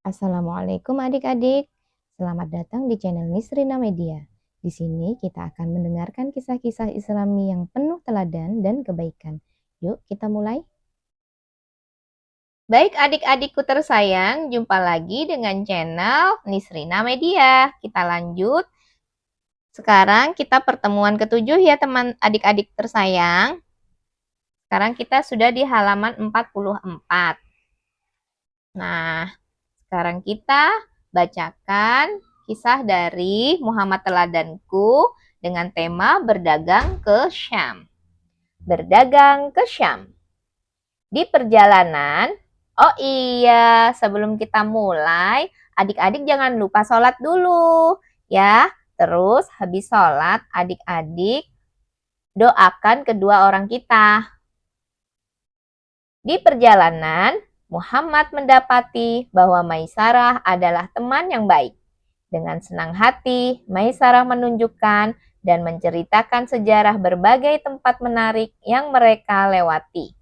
Assalamualaikum adik-adik. Selamat datang di channel Nisrina Media. Di sini kita akan mendengarkan kisah-kisah Islami yang penuh teladan dan kebaikan. Yuk kita mulai. Baik adik-adikku tersayang, jumpa lagi dengan channel Nisrina Media. Kita lanjut. Sekarang kita pertemuan ketujuh ya teman adik-adik tersayang. Sekarang kita sudah di halaman 44. Nah, sekarang kita bacakan kisah dari Muhammad Teladanku dengan tema berdagang ke Syam. Berdagang ke Syam. Di perjalanan, oh iya, sebelum kita mulai, adik-adik jangan lupa sholat dulu ya. Terus habis sholat, adik-adik doakan kedua orang kita. Di perjalanan, Muhammad mendapati bahwa Maisarah adalah teman yang baik. Dengan senang hati, Maisarah menunjukkan dan menceritakan sejarah berbagai tempat menarik yang mereka lewati.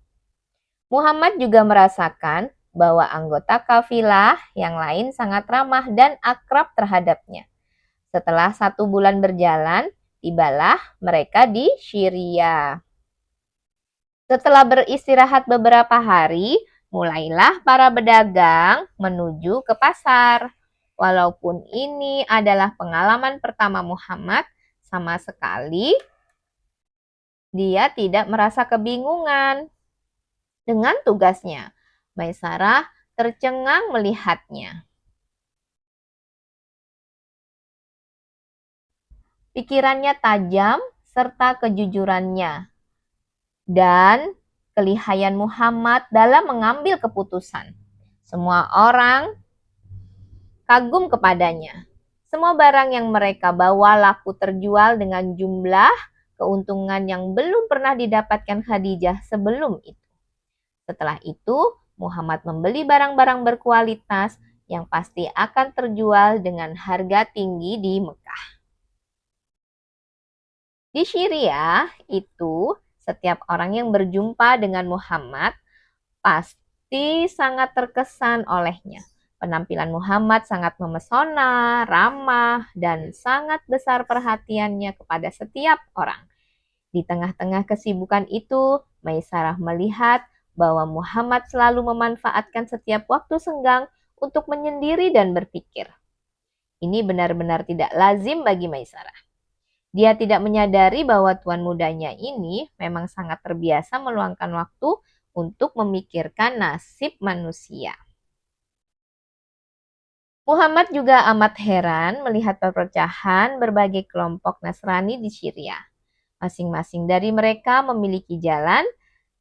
Muhammad juga merasakan bahwa anggota kafilah yang lain sangat ramah dan akrab terhadapnya. Setelah 1 bulan berjalan, tibalah mereka di Syria. Setelah beristirahat beberapa hari, mulailah para pedagang menuju ke pasar. Walaupun ini adalah pengalaman pertama Muhammad, sama sekali dia tidak merasa kebingungan dengan tugasnya. Maisarah tercengang melihatnya. Pikirannya tajam serta kejujurannya dan kelihayan Muhammad dalam mengambil keputusan. Semua orang kagum kepadanya. Semua barang yang mereka bawa laku terjual dengan jumlah keuntungan yang belum pernah didapatkan Khadijah sebelum itu. Setelah itu, Muhammad membeli barang-barang berkualitas yang pasti akan terjual dengan harga tinggi di Mekah. Di Syria itu, setiap orang yang berjumpa dengan Muhammad pasti sangat terkesan olehnya. Penampilan Muhammad sangat memesona, ramah, dan sangat besar perhatiannya kepada setiap orang. Di tengah-tengah kesibukan itu, Maisarah melihat bahwa Muhammad selalu memanfaatkan setiap waktu senggang untuk menyendiri dan berpikir. Ini benar-benar tidak lazim bagi Maisarah. Dia tidak menyadari bahwa tuan mudanya ini memang sangat terbiasa meluangkan waktu untuk memikirkan nasib manusia. Muhammad juga amat heran melihat perpecahan berbagai kelompok Nasrani di Syria. Masing-masing dari mereka memiliki jalan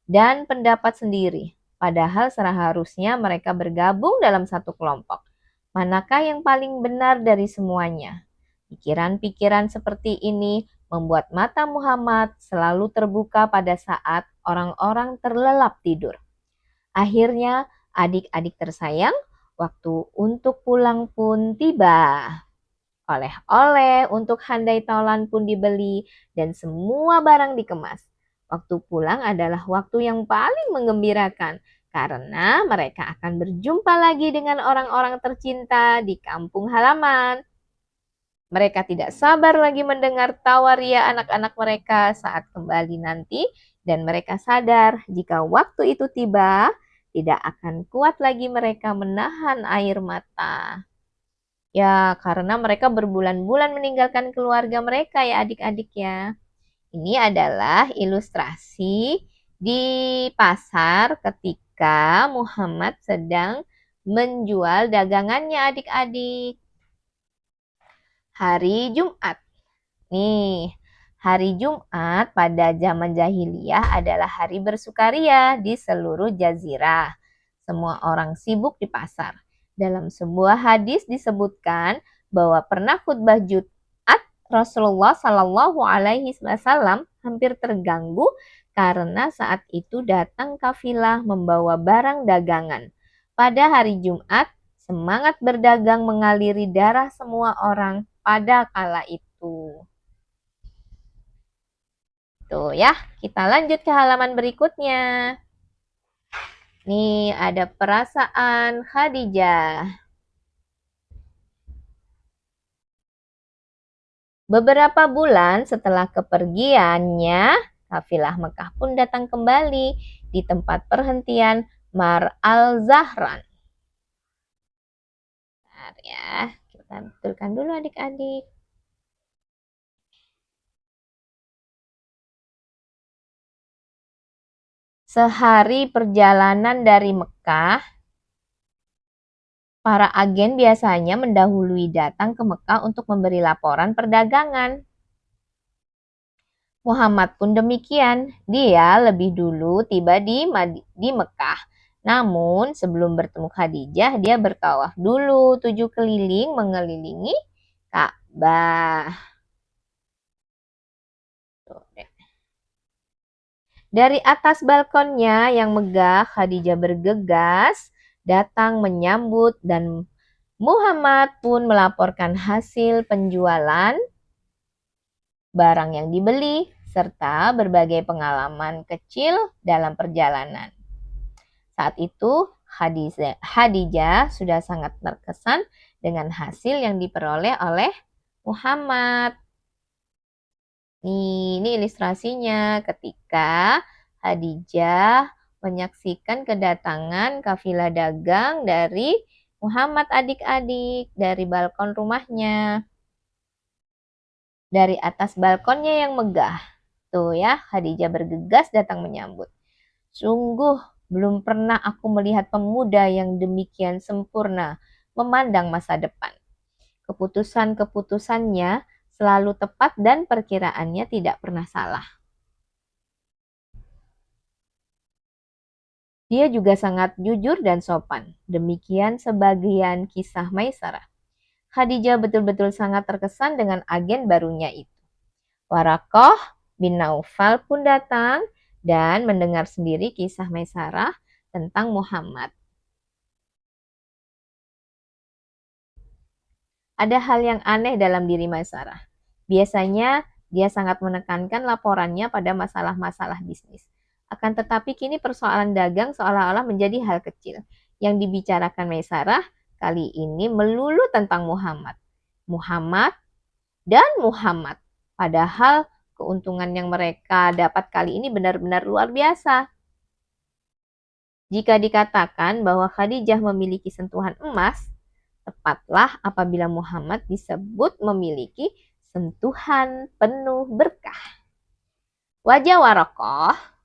dan pendapat sendiri, padahal seharusnya mereka bergabung dalam satu kelompok. Manakah yang paling benar dari semuanya? Pikiran-pikiran seperti ini membuat mata Muhammad selalu terbuka pada saat orang-orang terlelap tidur. Akhirnya, adik-adik tersayang, waktu untuk pulang pun tiba. Oleh-oleh untuk handai taulan pun dibeli dan semua barang dikemas. Waktu pulang adalah waktu yang paling menggembirakan karena mereka akan berjumpa lagi dengan orang-orang tercinta di kampung halaman. Mereka tidak sabar lagi mendengar tawa ria anak-anak mereka saat kembali nanti dan mereka sadar jika waktu itu tiba, tidak akan kuat lagi mereka menahan air mata. Ya, karena mereka berbulan-bulan meninggalkan keluarga mereka ya adik-adik ya. Ini adalah ilustrasi di pasar ketika Muhammad sedang menjual dagangannya adik-adik. Hari Jumat. Nih, hari Jumat pada zaman jahiliyah adalah hari bersukaria di seluruh jazirah. Semua orang sibuk di pasar. Dalam sebuah hadis disebutkan bahwa pernah khutbah Jumat Rasulullah Shallallahu Alaihi Wasallam hampir terganggu karena saat itu datang kafilah membawa barang dagangan. Pada hari Jumat, semangat berdagang mengaliri darah semua orang pada kala itu. Tuh ya, kita lanjut ke halaman berikutnya. Nih ada perasaan Khadijah. Beberapa bulan setelah kepergiannya, kafilah Mekah pun datang kembali di tempat perhentian Mar al-Zahran. Bentar ya, kita betulkan dulu adik-adik. Sehari perjalanan dari Mekah, para agen biasanya mendahului datang ke Mekah untuk memberi laporan perdagangan. Muhammad pun demikian. Dia lebih dulu tiba di Mekah. Namun sebelum bertemu Khadijah, dia bertawaf dulu 7 keliling mengelilingi Ka'bah. Dari atas balkonnya yang megah, Khadijah bergegas datang menyambut dan Muhammad pun melaporkan hasil penjualan barang yang dibeli, serta berbagai pengalaman kecil dalam perjalanan. Saat itu, Khadijah sudah sangat terkesan dengan hasil yang diperoleh oleh Muhammad. Ini ilustrasinya ketika Khadijah menyaksikan kedatangan kafilah dagang dari Muhammad adik-adik dari balkon rumahnya. Dari atas balkonnya yang megah. Tuh ya, Khadijah bergegas datang menyambut. Sungguh belum pernah aku melihat pemuda yang demikian sempurna memandang masa depan. Keputusan-keputusannya selalu tepat dan perkiraannya tidak pernah salah. Dia juga sangat jujur dan sopan. Demikian sebagian kisah Maisarah. Khadijah betul-betul sangat terkesan dengan agen barunya itu. Waraqah bin Naufal pun datang dan mendengar sendiri kisah Maisarah tentang Muhammad. Ada hal yang aneh dalam diri Maisarah. Biasanya dia sangat menekankan laporannya pada masalah-masalah bisnis. Akan tetapi kini persoalan dagang seolah-olah menjadi hal kecil. Yang dibicarakan Maisarah kali ini melulu tentang Muhammad. Muhammad dan Muhammad. Padahal keuntungan yang mereka dapat kali ini benar-benar luar biasa. Jika dikatakan bahwa Khadijah memiliki sentuhan emas, tepatlah apabila Muhammad disebut memiliki sentuhan penuh berkah. Wajah Waraqah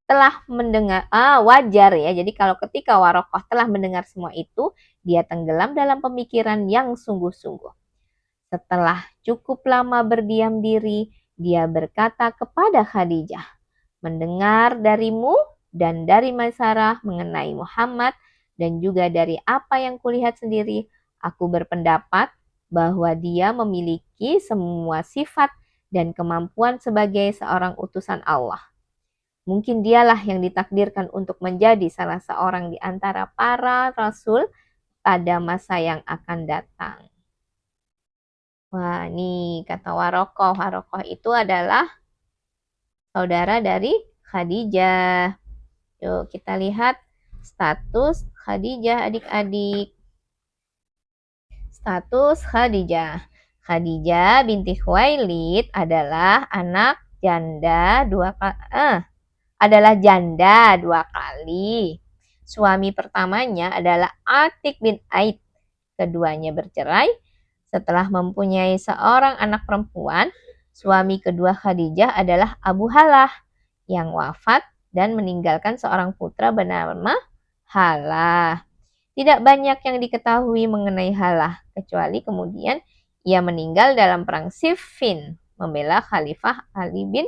telah mendengar, wajar ya. Jadi kalau ketika Waraqah telah mendengar semua itu, dia tenggelam dalam pemikiran yang sungguh-sungguh. Setelah cukup lama berdiam diri, dia berkata kepada Khadijah, mendengar darimu dan dari Maisarah mengenai Muhammad dan juga dari apa yang kulihat sendiri, aku berpendapat bahwa dia memiliki semua sifat dan kemampuan sebagai seorang utusan Allah. Mungkin dialah yang ditakdirkan untuk menjadi salah seorang di antara para rasul pada masa yang akan datang. Wah, nih kata Waraqah. Waraqah itu adalah saudara dari Khadijah. Yuk kita lihat status Khadijah adik-adik. Status Khadijah. Khadijah binti Khuwailid adalah anak janda dua kali. Suami pertamanya adalah Atik bin Aid. Keduanya bercerai. Setelah mempunyai seorang anak perempuan, suami kedua Khadijah adalah Abu Halah yang wafat dan meninggalkan seorang putra bernama Halah. Tidak banyak yang diketahui mengenai Halah, kecuali kemudian ia meninggal dalam perang Siffin, membela Khalifah Ali bin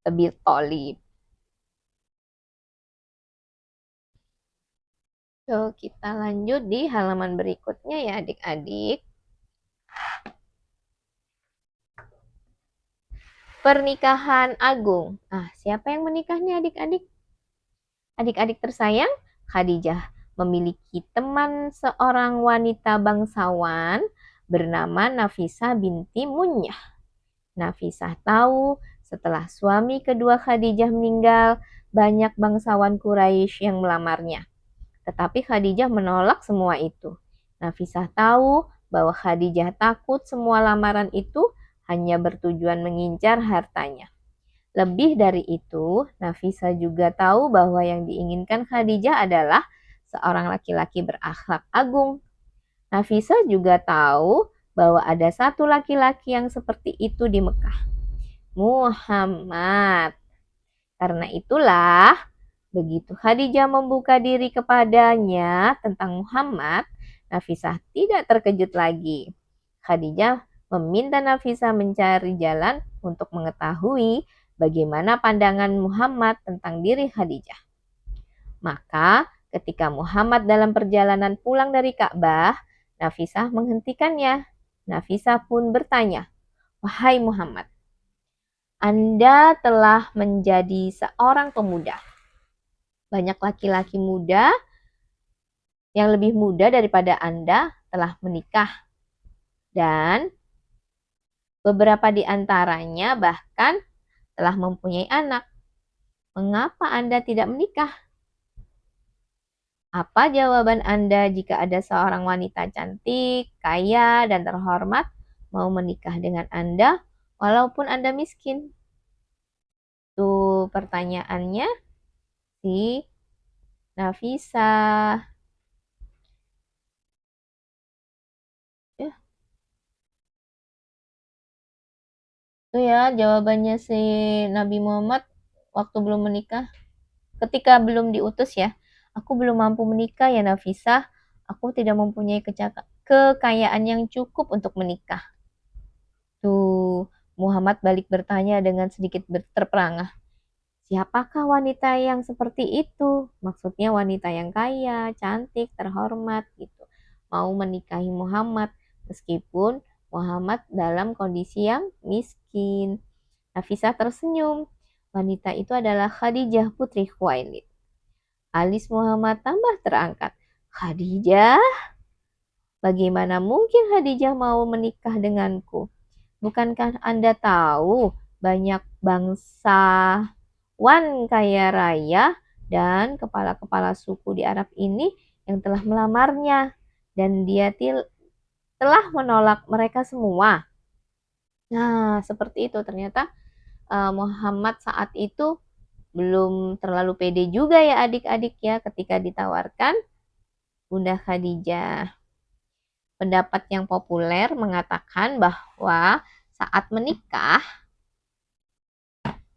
Abi Thalib. So, kita lanjut di halaman berikutnya ya adik-adik. Pernikahan agung. Siapa yang menikah nih adik-adik? Adik-adik tersayang, Khadijah memiliki teman seorang wanita bangsawan bernama Nafisah binti Munyah. Nafisah tahu setelah suami kedua Khadijah meninggal, banyak bangsawan Quraisy yang melamarnya. Tetapi Khadijah menolak semua itu. Nafisah tahu bahwa Khadijah takut semua lamaran itu hanya bertujuan mengincar hartanya. Lebih dari itu, Nafisa juga tahu bahwa yang diinginkan Khadijah adalah seorang laki-laki berakhlak agung. Nafisa juga tahu bahwa ada satu laki-laki yang seperti itu di Mekah, Muhammad. Karena itulah, begitu Khadijah membuka diri kepadanya tentang Muhammad, Nafisah tidak terkejut lagi. Khadijah meminta Nafisah mencari jalan untuk mengetahui bagaimana pandangan Muhammad tentang diri Khadijah. Maka, ketika Muhammad dalam perjalanan pulang dari Ka'bah, Nafisah menghentikannya. Nafisah pun bertanya, "Wahai Muhammad, Anda telah menjadi seorang pemuda. Banyak laki-laki muda yang lebih muda daripada Anda telah menikah, dan beberapa di antaranya bahkan telah mempunyai anak. Mengapa Anda tidak menikah? Apa jawaban Anda jika ada seorang wanita cantik, kaya, dan terhormat mau menikah dengan Anda walaupun Anda miskin?" Tuh pertanyaannya si Nafisa. Ya, itu ya jawabannya si Nabi Muhammad waktu belum menikah. Ketika belum diutus ya, "Aku belum mampu menikah ya Nafisah. Aku tidak mempunyai kekayaan yang cukup untuk menikah." Tuh, Muhammad balik bertanya dengan sedikit terperangah. Siapakah wanita yang seperti itu? Maksudnya wanita yang kaya, cantik, terhormat gitu. Mau menikahi Muhammad meskipun Muhammad dalam kondisi yang miskin. Nafisah tersenyum. Wanita itu adalah Khadijah putri Khuwailid. Alis Muhammad tambah terangkat. "Khadijah? Bagaimana mungkin Khadijah mau menikah denganku? Bukankah Anda tahu banyak bangsawan kaya raya dan kepala-kepala suku di Arab ini yang telah melamarnya, dan dia telah menolak mereka semua." Nah, seperti itu ternyata Muhammad saat itu belum terlalu pede juga ya adik-adik ya ketika ditawarkan Bunda Khadijah. Pendapat yang populer mengatakan bahwa saat menikah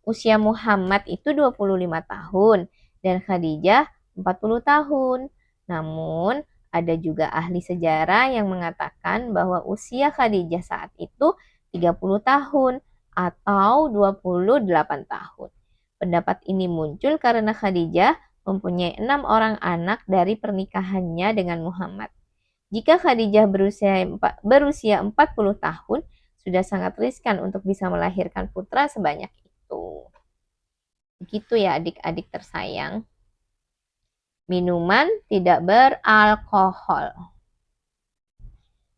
usia Muhammad itu 25 tahun dan Khadijah 40 tahun. Namun ada juga ahli sejarah yang mengatakan bahwa usia Khadijah saat itu 30 tahun atau 28 tahun. Pendapat ini muncul karena Khadijah mempunyai 6 orang anak dari pernikahannya dengan Muhammad. Jika Khadijah berusia 40 tahun, sudah sangat riskan untuk bisa melahirkan putra sebanyak itu. Begitu ya adik-adik tersayang. Minuman tidak beralkohol.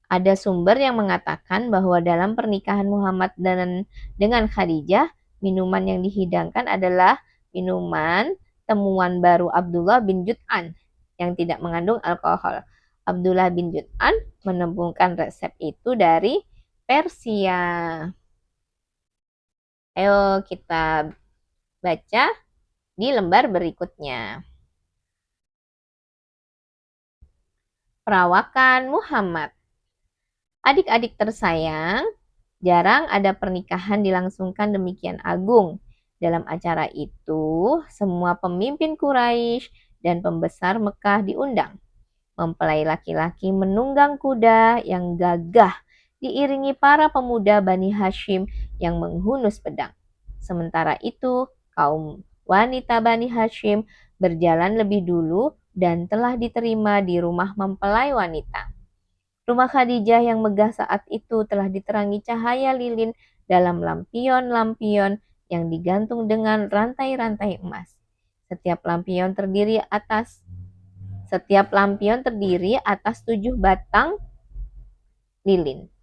Ada sumber yang mengatakan bahwa dalam pernikahan Muhammad dengan Khadijah, minuman yang dihidangkan adalah minuman temuan baru Abdullah bin Jud'an yang tidak mengandung alkohol. Abdullah bin Jud'an menemukan resep itu dari Persia. Ayo kita baca di lembar berikutnya. Perawakan Muhammad. Adik-adik tersayang, jarang ada pernikahan dilangsungkan demikian agung. Dalam acara itu, semua pemimpin Quraisy dan pembesar Mekah diundang. Mempelai laki-laki menunggang kuda yang gagah, diiringi para pemuda Bani Hashim yang menghunus pedang. Sementara itu, kaum wanita Bani Hashim berjalan lebih dulu dan telah diterima di rumah mempelai wanita. Rumah Khadijah yang megah saat itu telah diterangi cahaya lilin dalam lampion-lampion yang digantung dengan rantai-rantai emas. Setiap lampion terdiri atas 7 batang lilin.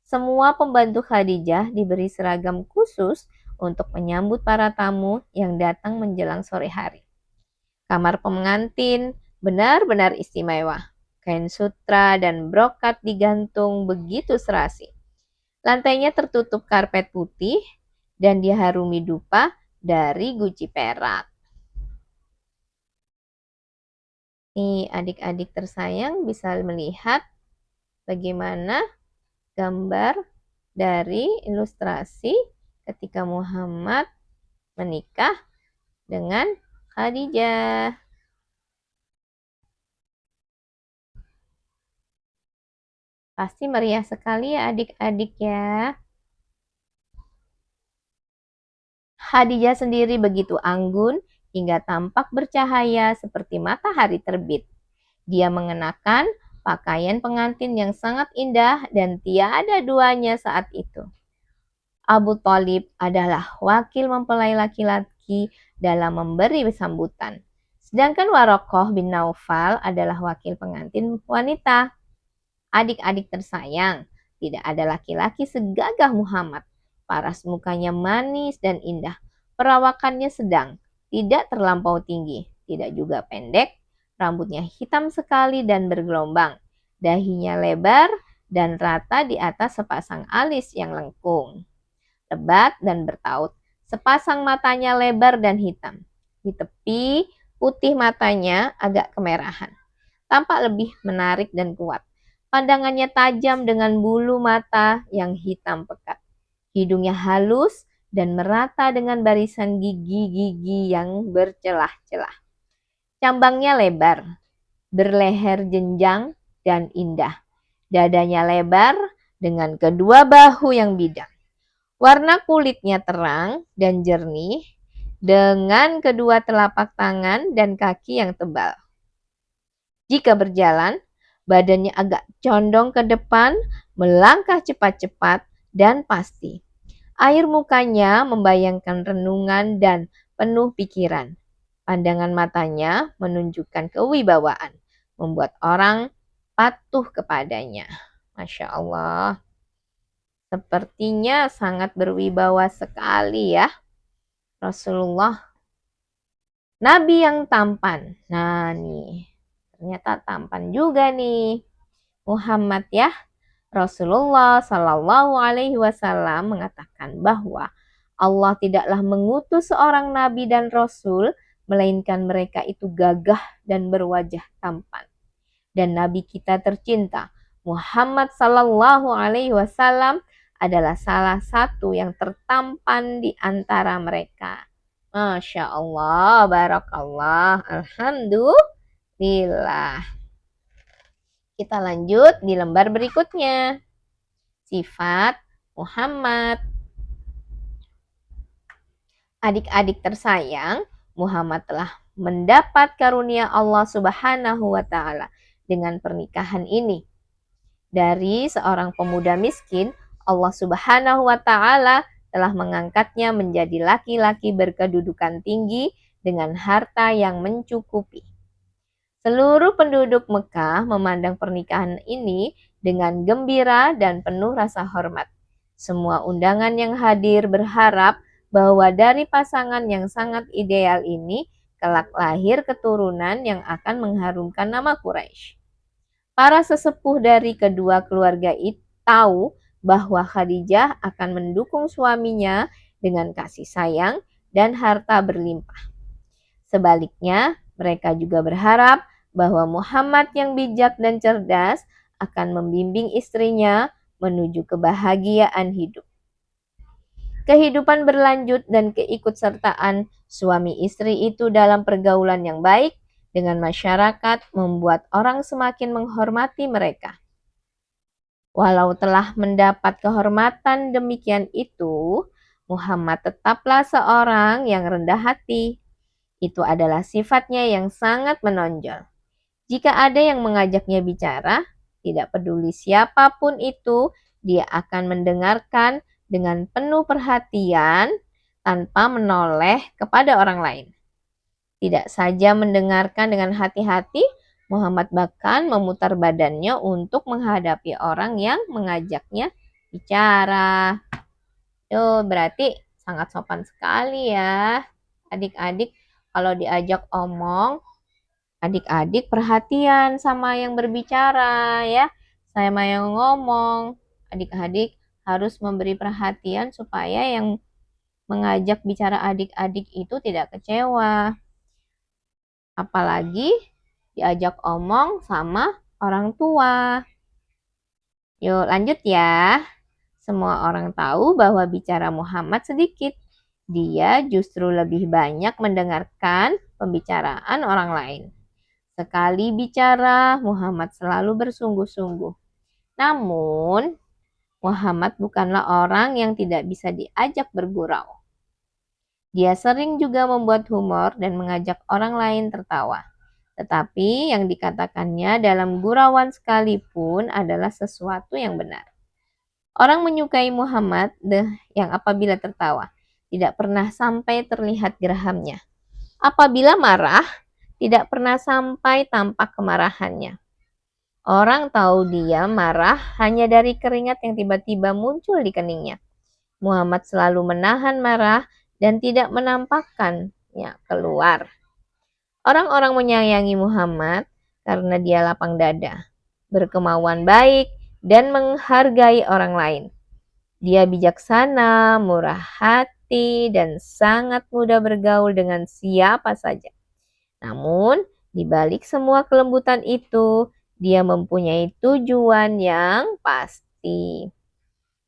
Semua pembantu Khadijah diberi seragam khusus untuk menyambut para tamu yang datang menjelang sore hari. Kamar pengantin benar-benar istimewa. Kain sutra dan brokat digantung begitu serasi. Lantainya tertutup karpet putih dan diharumi dupa dari guci perak. Nih, adik-adik tersayang bisa melihat bagaimana gambar dari ilustrasi ketika Muhammad menikah dengan Khadijah. Pasti meriah sekali ya adik-adik ya. Khadijah sendiri begitu anggun hingga tampak bercahaya seperti matahari terbit. Dia mengenakan pakaian pengantin yang sangat indah dan tiada duanya saat itu. Abu Thalib adalah wakil mempelai laki-laki dalam memberi sambutan. Sedangkan Warokoh bin Naufal adalah wakil pengantin wanita. Adik-adik tersayang, tidak ada laki-laki segagah Muhammad. Paras mukanya manis dan indah. Perawakannya sedang, tidak terlampau tinggi, tidak juga pendek. Rambutnya hitam sekali dan bergelombang. Dahinya lebar dan rata di atas sepasang alis yang lengkung. Lebat dan bertaut. Sepasang matanya lebar dan hitam. Di tepi putih matanya agak kemerahan. Tampak lebih menarik dan kuat. Pandangannya tajam dengan bulu mata yang hitam pekat. Hidungnya halus dan merata dengan barisan gigi-gigi yang bercelah-celah. Cambangnya lebar, berleher jenjang dan indah. Dadanya lebar dengan kedua bahu yang bidang. Warna kulitnya terang dan jernih dengan kedua telapak tangan dan kaki yang tebal. Jika berjalan, badannya agak condong ke depan, melangkah cepat-cepat dan pasti. Air mukanya membayangkan renungan dan penuh pikiran. Pandangan matanya menunjukkan kewibawaan, membuat orang patuh kepadanya. Masya Allah. Sepertinya sangat berwibawa sekali ya Rasulullah. Nabi yang tampan. Nah nih, ternyata tampan juga nih Muhammad ya. Rasulullah Shallallahu Alaihi Wasallam mengatakan bahwa Allah tidaklah mengutus seorang nabi dan rasul, melainkan mereka itu gagah dan berwajah tampan. Dan nabi kita tercinta Muhammad Shallallahu Alaihi Wasallam adalah salah satu yang tertampan di antara mereka. Masya Allah, barakallah, alhamdulillah. Kita lanjut di lembar berikutnya. Sifat Muhammad. Adik-adik tersayang, Muhammad telah mendapat karunia Allah Subhanahu wa taala dengan pernikahan ini. Dari seorang pemuda miskin, Allah Subhanahu wa taala telah mengangkatnya menjadi laki-laki berkedudukan tinggi dengan harta yang mencukupi. Seluruh penduduk Mekah memandang pernikahan ini dengan gembira dan penuh rasa hormat. Semua undangan yang hadir berharap bahwa dari pasangan yang sangat ideal ini kelak lahir keturunan yang akan mengharumkan nama Quraisy. Para sesepuh dari kedua keluarga itu tahu bahwa Khadijah akan mendukung suaminya dengan kasih sayang dan harta berlimpah. Sebaliknya, mereka juga berharap bahwa Muhammad yang bijak dan cerdas akan membimbing istrinya menuju kebahagiaan hidup. Kehidupan berlanjut dan keikutsertaan suami istri itu dalam pergaulan yang baik dengan masyarakat membuat orang semakin menghormati mereka. Walau telah mendapat kehormatan demikian itu, Muhammad tetaplah seorang yang rendah hati. Itu adalah sifatnya yang sangat menonjol. Jika ada yang mengajaknya bicara, tidak peduli siapapun itu, dia akan mendengarkan dengan penuh perhatian tanpa menoleh kepada orang lain. Tidak saja mendengarkan dengan hati-hati, Muhammad bahkan memutar badannya untuk menghadapi orang yang mengajaknya bicara. Berarti sangat sopan sekali ya adik-adik kalau diajak omong Adik-adik perhatian sama yang berbicara ya, sama yang ngomong. Adik-adik harus memberi perhatian supaya yang mengajak bicara adik-adik itu tidak kecewa. Apalagi diajak omong sama orang tua. Yuk lanjut ya. Semua orang tahu bahwa bicara Muhammad sedikit. Dia justru lebih banyak mendengarkan pembicaraan orang lain. Sekali bicara, Muhammad selalu bersungguh-sungguh. Namun, Muhammad bukanlah orang yang tidak bisa diajak bergurau. Dia sering juga membuat humor dan mengajak orang lain tertawa. Tetapi yang dikatakannya dalam gurauan sekalipun adalah sesuatu yang benar. Orang menyukai Muhammad yang apabila tertawa, tidak pernah sampai terlihat gerahamnya. Apabila marah, tidak pernah sampai tampak kemarahannya. Orang tahu dia marah hanya dari keringat yang tiba-tiba muncul di keningnya. Muhammad selalu menahan marah dan tidak menampakkannya keluar. Orang-orang menyayangi Muhammad karena dia lapang dada, berkemauan baik, dan menghargai orang lain. Dia bijaksana, murah hati, dan sangat mudah bergaul dengan siapa saja. Namun, di balik semua kelembutan itu, dia mempunyai tujuan yang pasti.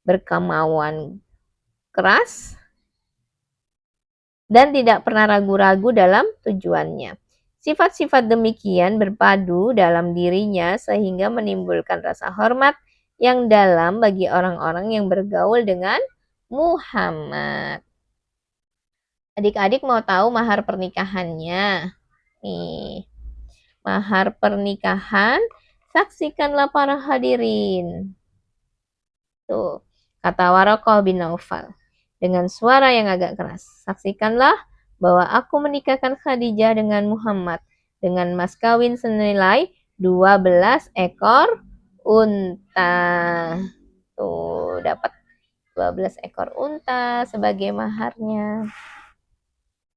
Berkemauan keras dan tidak pernah ragu-ragu dalam tujuannya. Sifat-sifat demikian berpadu dalam dirinya sehingga menimbulkan rasa hormat yang dalam bagi orang-orang yang bergaul dengan Muhammad. Adik-adik mau tahu mahar pernikahannya? Nih, mahar pernikahan, saksikanlah para hadirin. Tuh, kata Warokoh bin Naufal dengan suara yang agak keras. Saksikanlah bahwa aku menikahkan Khadijah dengan Muhammad dengan mas kawin senilai 12 ekor unta. Tuh, dapat 12 ekor unta sebagai maharnya.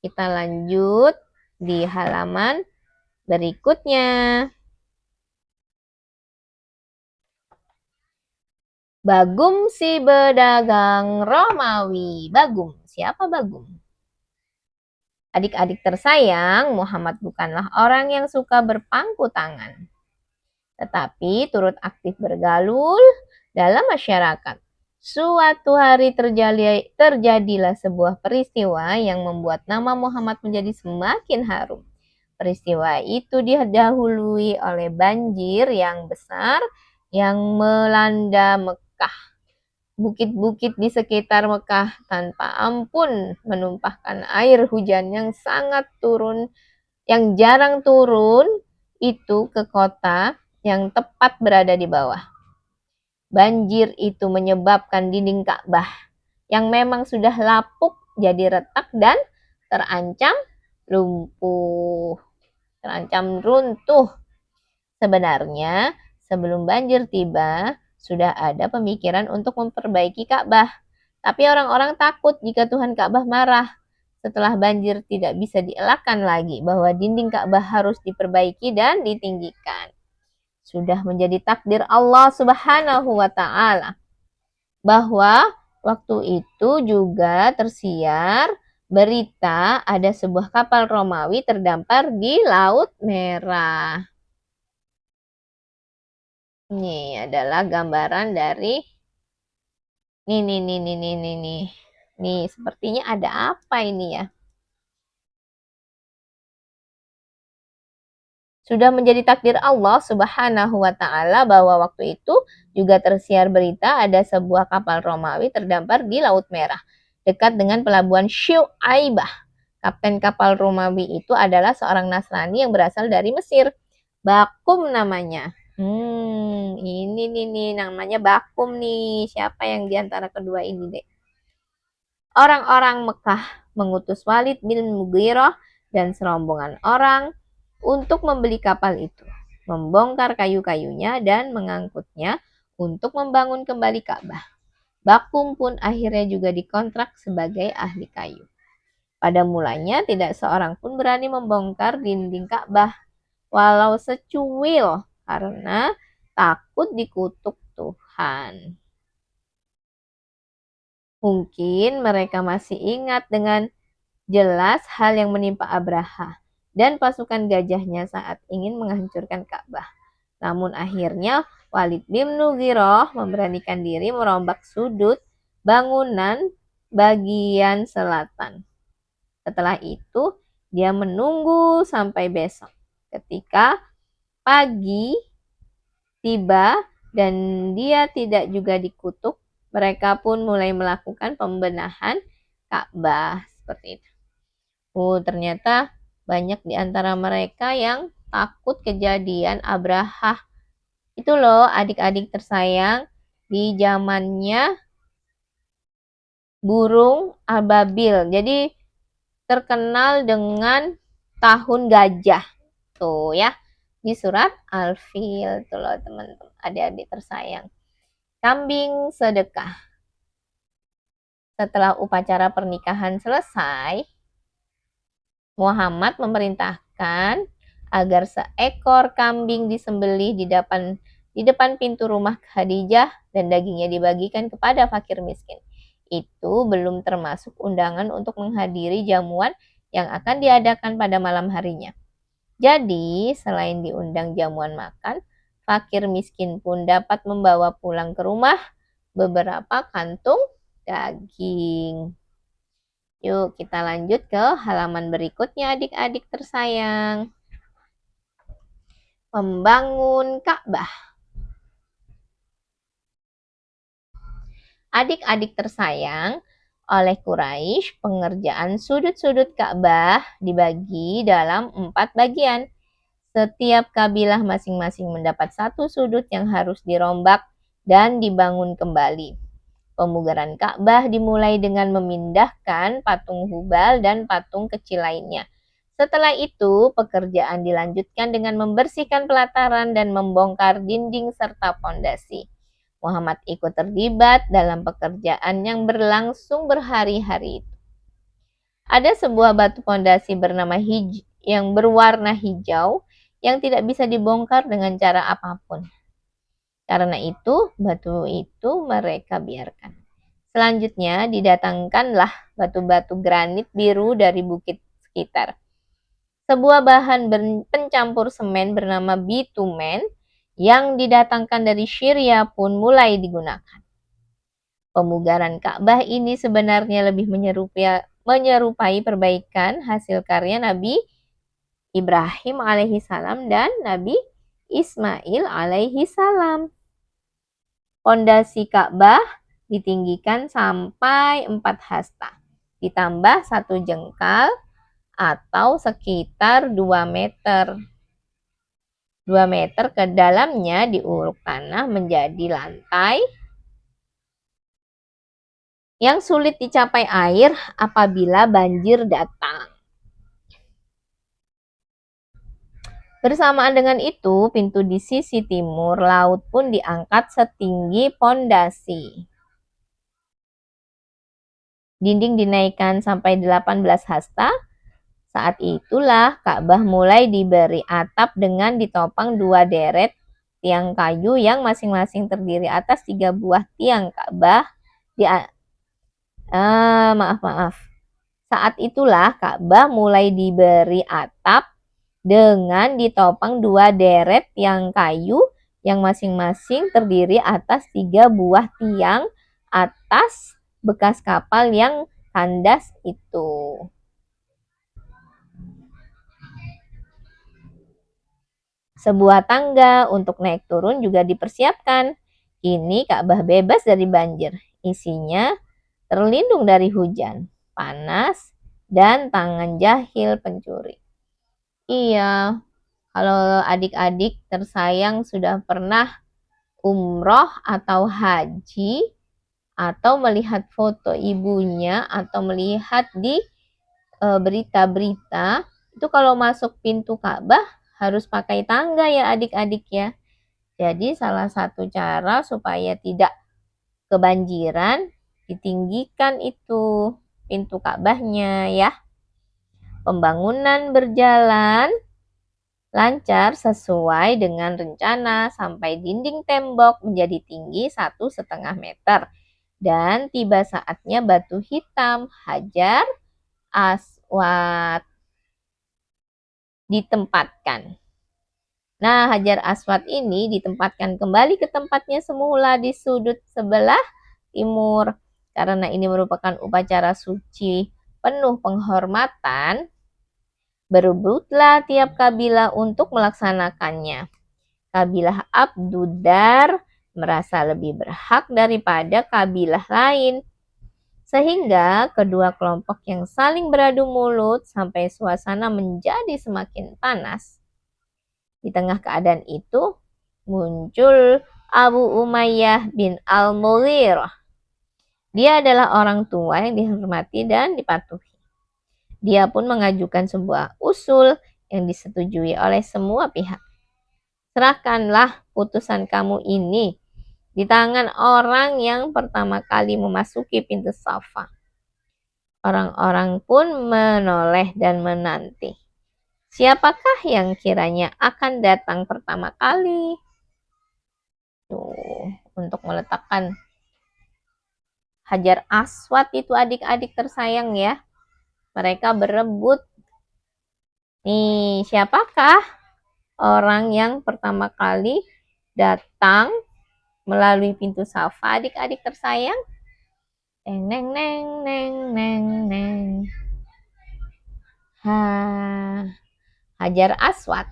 Kita lanjut di halaman berikutnya. Bagum si pedagang Romawi. Bagum, siapa Bagum? Adik-adik tersayang, Muhammad bukanlah orang yang suka berpangku tangan, tetapi turut aktif bergaul dalam masyarakat. Suatu hari terjadilah sebuah peristiwa yang membuat nama Muhammad menjadi semakin harum. Peristiwa itu didahului oleh banjir yang besar yang melanda Mekah. Bukit-bukit di sekitar Mekah tanpa ampun menumpahkan air hujan yang jarang turun itu ke kota yang tepat berada di bawah. Banjir itu menyebabkan dinding Ka'bah yang memang sudah lapuk jadi retak dan terancam runtuh. Sebenarnya, sebelum banjir tiba, sudah ada pemikiran untuk memperbaiki Ka'bah. Tapi orang-orang takut jika Tuhan Ka'bah marah. Setelah banjir tidak bisa dielakkan lagi bahwa dinding Ka'bah harus diperbaiki dan ditinggikan. Sudah menjadi takdir Allah Subhanahu wa Ta'ala bahwa waktu itu juga tersiar berita ada sebuah kapal Romawi terdampar di Laut Merah. Ini adalah gambaran dari nih, sepertinya ada apa ini ya? Sudah menjadi takdir Allah Subhanahu wa Ta'ala bahwa waktu itu juga tersiar berita ada sebuah kapal Romawi terdampar di Laut Merah dekat dengan pelabuhan Syu'aibah. Kapten kapal Romawi itu adalah seorang Nasrani yang berasal dari Mesir. Bakum namanya. Ini nih namanya Bakum nih. Siapa yang diantara kedua ini deh? Orang-orang Mekah mengutus Walid bin Mughirah dan serombongan orang untuk membeli kapal itu, membongkar kayu-kayunya dan mengangkutnya untuk membangun kembali Ka'bah. Bakum pun akhirnya juga dikontrak sebagai ahli kayu. Pada mulanya tidak seorang pun berani membongkar dinding Ka'bah. walau secuil, karena takut dikutuk Tuhan. Mungkin mereka masih ingat dengan jelas hal yang menimpa Abraha dan pasukan gajahnya saat ingin menghancurkan Ka'bah. Namun akhirnya Walid bin Mughirah memberanikan diri merombak sudut bangunan bagian selatan. Setelah itu, dia menunggu sampai besok. Ketika pagi tiba dan dia tidak juga dikutuk, mereka pun mulai melakukan pembenahan Ka'bah seperti itu. Ternyata banyak di antara mereka yang takut kejadian Abraha. Itu loh adik-adik tersayang, di zamannya burung ababil. Jadi terkenal dengan tahun gajah. Tuh ya, di surat Al-Fil. Tuh loh teman-teman, adik-adik tersayang. Kambing sedekah. Setelah upacara pernikahan selesai, Muhammad memerintahkan agar seekor kambing disembelih di depan pintu rumah Khadijah dan dagingnya dibagikan kepada fakir miskin. Itu belum termasuk undangan untuk menghadiri jamuan yang akan diadakan pada malam harinya. Jadi, selain diundang jamuan makan, fakir miskin pun dapat membawa pulang ke rumah beberapa kantung daging. Yuk kita lanjut ke halaman berikutnya adik-adik tersayang. Membangun Ka'bah. Adik-adik tersayang, oleh Quraisy, pengerjaan sudut-sudut Ka'bah dibagi dalam 4 bagian. Setiap kabilah masing-masing mendapat satu sudut yang harus dirombak dan dibangun kembali. Pemugaran Ka'bah dimulai dengan memindahkan patung Hubal dan patung kecil lainnya. Setelah itu, pekerjaan dilanjutkan dengan membersihkan pelataran dan membongkar dinding serta pondasi. Muhammad ikut terlibat dalam pekerjaan yang berlangsung berhari-hari itu. Ada sebuah batu pondasi yang berwarna hijau yang tidak bisa dibongkar dengan cara apapun. Karena itu, batu itu mereka biarkan. Selanjutnya, didatangkanlah batu-batu granit biru dari bukit sekitar. Sebuah bahan pencampur semen bernama bitumen yang didatangkan dari Syria pun mulai digunakan. Pemugaran Ka'bah ini sebenarnya lebih menyerupai perbaikan hasil karya Nabi Ibrahim alaihissalam dan Nabi Ismail alaihissalam. Pondasi Ka'bah ditinggikan sampai 4 hasta, ditambah 1 jengkal atau sekitar 2 meter. 2 meter ke dalamnya diuruk tanah menjadi lantai yang sulit dicapai air apabila banjir datang. Bersamaan dengan itu, pintu di sisi timur laut pun diangkat setinggi pondasi. Dinding dinaikkan sampai 18 hasta. Saat itulah Ka'bah mulai diberi atap dengan ditopang 2 deret tiang kayu yang masing-masing terdiri atas 3 buah tiang Ka'bah. Saat itulah Ka'bah mulai diberi atap dengan ditopang 2 deret tiang kayu yang masing-masing terdiri atas 3 buah tiang atas bekas kapal yang kandas itu. Sebuah tangga untuk naik turun juga dipersiapkan. Kini Ka'bah bebas dari banjir. Isinya terlindung dari hujan, panas, dan tangan jahil pencuri. Iya, kalau adik-adik tersayang sudah pernah umroh atau haji, atau melihat foto ibunya, atau melihat di berita-berita, itu kalau masuk pintu Ka'bah harus pakai tangga ya adik-adik ya. Jadi salah satu cara supaya tidak kebanjiran, ditinggikan itu pintu Ka'bahnya ya. Pembangunan berjalan lancar sesuai dengan rencana sampai dinding tembok menjadi tinggi 1,5 meter. Dan tiba saatnya batu hitam Hajar Aswad ditempatkan. Nah, Hajar Aswad ini ditempatkan kembali ke tempatnya semula di sudut sebelah timur. Karena ini merupakan upacara suci penuh penghormatan, berebutlah tiap kabilah untuk melaksanakannya. Kabilah Abdudar merasa lebih berhak daripada kabilah lain. Sehingga kedua kelompok yang saling beradu mulut sampai suasana menjadi semakin panas. Di tengah keadaan itu, muncul Abu Umayyah bin Al-Mughirah. Dia adalah orang tua yang dihormati dan dipatuhi. Dia pun mengajukan sebuah usul yang disetujui oleh semua pihak. Serahkanlah putusan kamu ini di tangan orang yang pertama kali memasuki pintu Safa. Orang-orang pun menoleh dan menanti. Siapakah yang kiranya akan datang pertama kali? Tuh, untuk meletakkan Hajar Aswad itu adik-adik tersayang ya. Mereka berebut. Nih, siapakah orang yang pertama kali datang melalui pintu Safa, adik-adik tersayang? Neng neng neng neng neng neng. Hajar Aswad.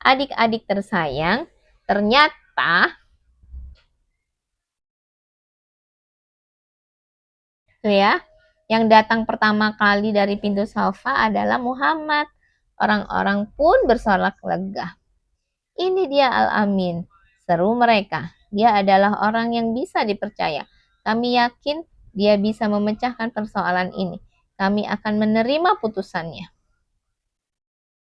Adik-adik tersayang, ternyata tuh ya, yang datang pertama kali dari pintu Safa adalah Muhammad. Orang-orang pun bersorak lega. Ini dia Al-Amin, seru mereka. Dia adalah orang yang bisa dipercaya. Kami yakin dia bisa memecahkan persoalan ini. Kami akan menerima putusannya.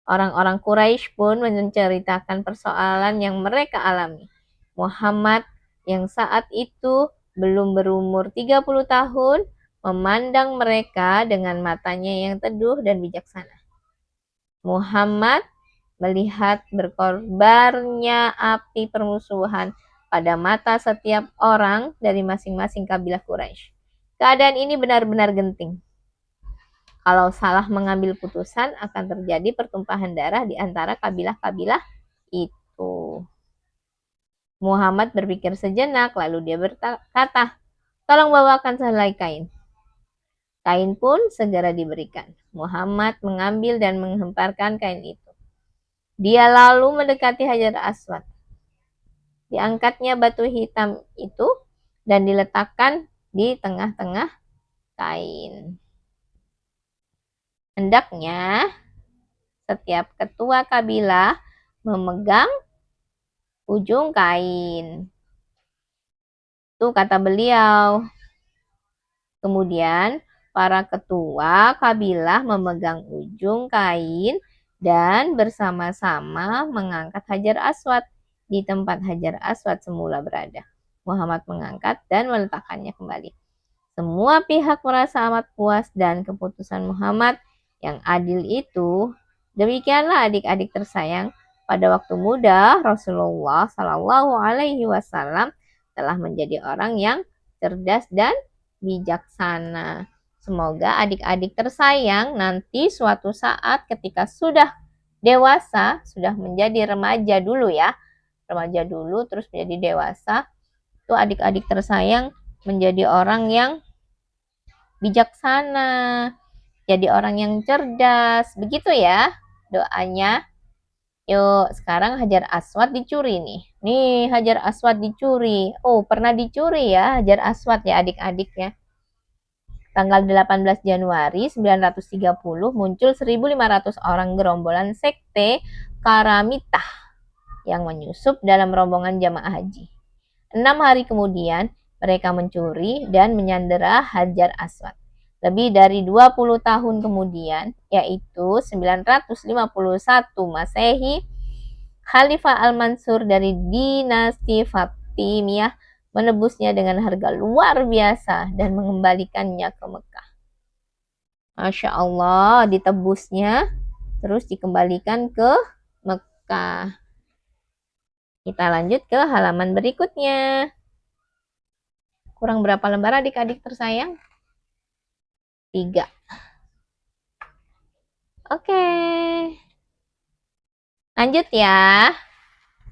Orang-orang Quraisy pun menceritakan persoalan yang mereka alami. Muhammad yang saat itu belum berumur 30 tahun memandang mereka dengan matanya yang teduh dan bijaksana. Muhammad melihat berkorbarnya api permusuhan pada mata setiap orang dari masing-masing kabilah Quraisy. Keadaan ini benar-benar genting. Kalau salah mengambil putusan akan terjadi pertumpahan darah di antara kabilah-kabilah itu. Muhammad berpikir sejenak, lalu dia berkata, "Tolong bawakan sehelai kain." Kain pun segera diberikan. Muhammad mengambil dan menghemparkan kain itu. Dia lalu mendekati Hajar Aswad. Diangkatnya batu hitam itu dan diletakkan di tengah-tengah kain. Hendaknya setiap ketua kabilah memegang ujung kain. Itu kata beliau. Kemudian para ketua kabilah memegang ujung kain dan bersama-sama mengangkat Hajar Aswad di tempat Hajar Aswad semula berada. Muhammad mengangkat dan meletakkannya kembali. Semua pihak merasa amat puas dan keputusan Muhammad yang adil itu. Demikianlah adik-adik tersayang, pada waktu muda Rasulullah Shallallahu Alaihi Wasallam telah menjadi orang yang cerdas dan bijaksana. Semoga adik-adik tersayang nanti suatu saat ketika sudah dewasa, sudah menjadi remaja dulu ya, remaja dulu terus menjadi dewasa, itu adik-adik tersayang menjadi orang yang bijaksana, jadi orang yang cerdas, begitu ya doanya. Yuk, sekarang Hajar Aswad dicuri nih. Nih, Hajar Aswad dicuri. Oh, pernah dicuri ya Hajar Aswad ya adik-adik ya. Tanggal 18 Januari 930 muncul 1.500 orang gerombolan sekte Karamitah yang menyusup dalam rombongan jamaah haji. 6 hari kemudian, mereka mencuri dan menyandera Hajar Aswad. Lebih dari 20 tahun kemudian, yaitu 951 Masehi, Khalifah Al-Mansur dari dinasti Fatimiyah menebusnya dengan harga luar biasa dan mengembalikannya ke Mekah. Masya Allah, ditebusnya terus dikembalikan ke suka. Kita lanjut ke halaman berikutnya. Kurang berapa lembar adik-adik tersayang? 3. Oke. Lanjut ya.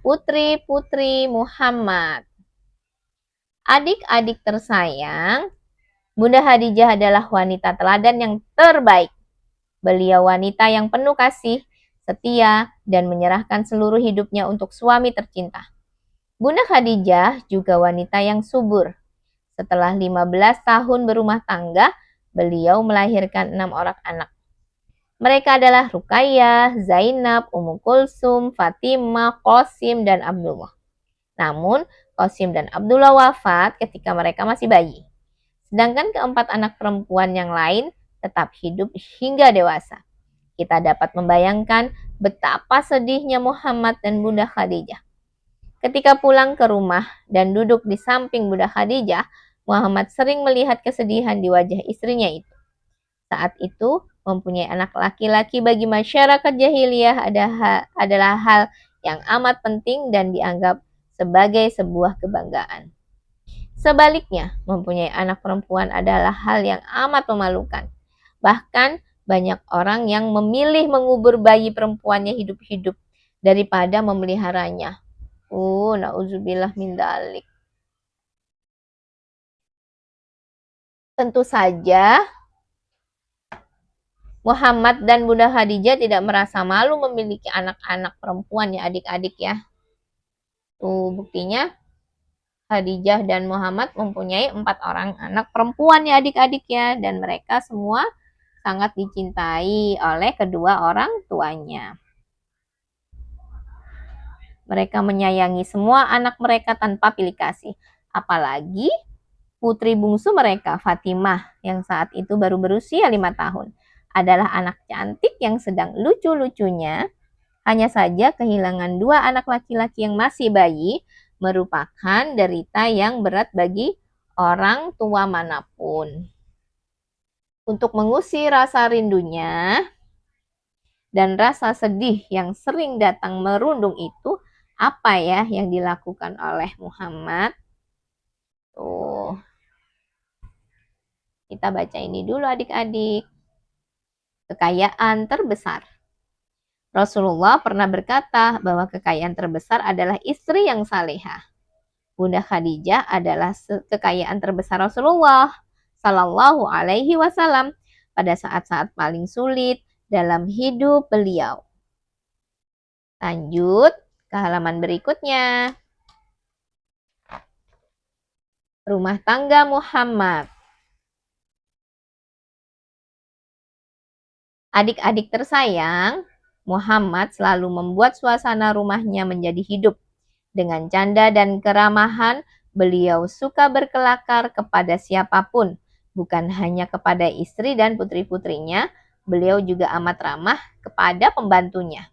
Putri-putri Muhammad. Adik-adik tersayang, Bunda Khadijah adalah wanita teladan yang terbaik. Beliau wanita yang penuh kasih, setia, dan menyerahkan seluruh hidupnya untuk suami tercinta. Bunda Khadijah juga wanita yang subur. Setelah 15 tahun berumah tangga, beliau melahirkan 6 orang anak. Mereka adalah Ruqayyah, Zainab, Ummu Kulsum, Fatimah, Qasim, dan Abdullah. Namun, Qasim dan Abdullah wafat ketika mereka masih bayi. Sedangkan keempat anak perempuan yang lain tetap hidup hingga dewasa. Kita dapat membayangkan betapa sedihnya Muhammad dan Bunda Khadijah. Ketika pulang ke rumah dan duduk di samping Bunda Khadijah, Muhammad sering melihat kesedihan di wajah istrinya itu. Saat itu, mempunyai anak laki-laki bagi masyarakat jahiliyah adalah hal yang amat penting dan dianggap sebagai sebuah kebanggaan. Sebaliknya, mempunyai anak perempuan adalah hal yang amat memalukan. Bahkan, banyak orang yang memilih mengubur bayi perempuannya hidup-hidup daripada memeliharanya. Na'udzubillah min dzalik. Tentu saja, Muhammad dan Bunda Khadijah tidak merasa malu memiliki anak-anak perempuan ya adik-adik ya. Tuh buktinya Khadijah dan Muhammad mempunyai 4 orang anak perempuan ya adik-adik ya. Dan mereka semua sangat dicintai oleh kedua orang tuanya. Mereka menyayangi semua anak mereka tanpa pilih kasih. Apalagi putri bungsu mereka, Fatimah, yang saat itu baru berusia 5 tahun. Adalah anak cantik yang sedang lucu-lucunya. Hanya saja kehilangan 2 anak laki-laki yang masih bayi merupakan derita yang berat bagi orang tua manapun. Untuk mengusir rasa rindunya dan rasa sedih yang sering datang merundung itu, apa ya yang dilakukan oleh Muhammad? Tuh. Kita baca ini dulu adik-adik. Kekayaan terbesar. Rasulullah pernah berkata bahwa kekayaan terbesar adalah istri yang salehah. Bunda Khadijah adalah kekayaan terbesar Rasulullah Sallallahu Alaihi Wasallam pada saat-saat paling sulit dalam hidup beliau. Lanjut ke halaman berikutnya. Rumah tangga Muhammad. Adik-adik tersayang, Muhammad selalu membuat suasana rumahnya menjadi hidup. Dengan canda dan keramahan, beliau suka berkelakar kepada siapapun, bukan hanya kepada istri dan putri-putrinya, beliau juga amat ramah kepada pembantunya.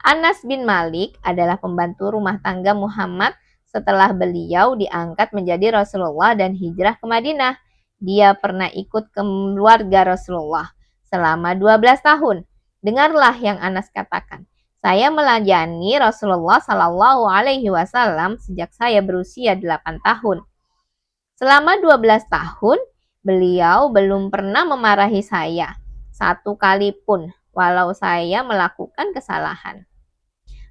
Anas bin Malik adalah pembantu rumah tangga Muhammad setelah beliau diangkat menjadi Rasulullah dan hijrah ke Madinah. Dia pernah ikut keluarga Rasulullah selama 12 tahun. Dengarlah yang Anas katakan. Saya melayani Rasulullah Sallallahu Alaihi Wasallam sejak saya berusia 8 tahun. Selama 12 tahun, beliau belum pernah memarahi saya satu kali pun, walau saya melakukan kesalahan.